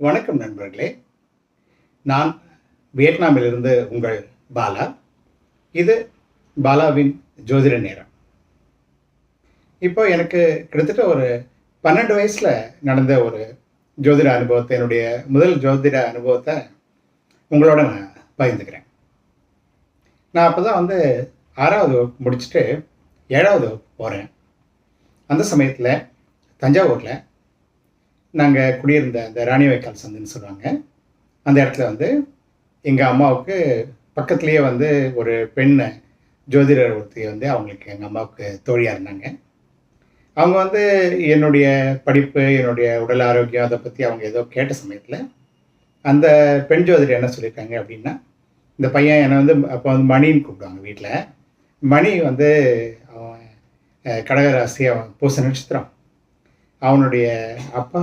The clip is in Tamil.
வணக்கம் நண்பர்களே. நான் வியட்நாமிலிருந்து உங்கள் பாலா. இது பாலாவின் ஜோதிட நேரம். இப்போ எனக்கு கிட்டத்தட்ட ஒரு 12 வயசில் நடந்த ஒரு ஜோதிட அனுபவத்தை, என்னுடைய முதல் ஜோதிட அனுபவத்தை உங்களோட நான் பகிர்ந்துக்கிறேன். நான் அப்போ தான் 6வது வகுப்பு முடிச்சுட்டு 7வது வகுப்பு போகிறேன். அந்த சமயத்தில் தஞ்சாவூரில் நாங்கள் குடியிருந்த அந்த ராணிவாய்க்கால் சந்துன்னு சொல்லுவாங்க, அந்த இடத்துல எங்கள் அம்மாவுக்கு பக்கத்துலேயே ஒரு பெண் ஜோதிடர் ஒருத்தி அவங்களுக்கு எங்கள் அம்மாவுக்கு தோழியாக இருந்தாங்க. அவங்க என்னுடைய படிப்பு, என்னுடைய உடல் ஆரோக்கியம், அதை பற்றி அவங்க ஏதோ கேட்ட சமயத்தில் அந்த பெண் ஜோதிடர் என்ன சொல்லியிருக்காங்க அப்படின்னா, இந்த பையன் என்னை அப்போ மணின்னு கூப்பிடுவாங்க வீட்டில். மணி அவன் கடகராசி, அவன் பூச நட்சத்திரம். அவனுடைய அப்பா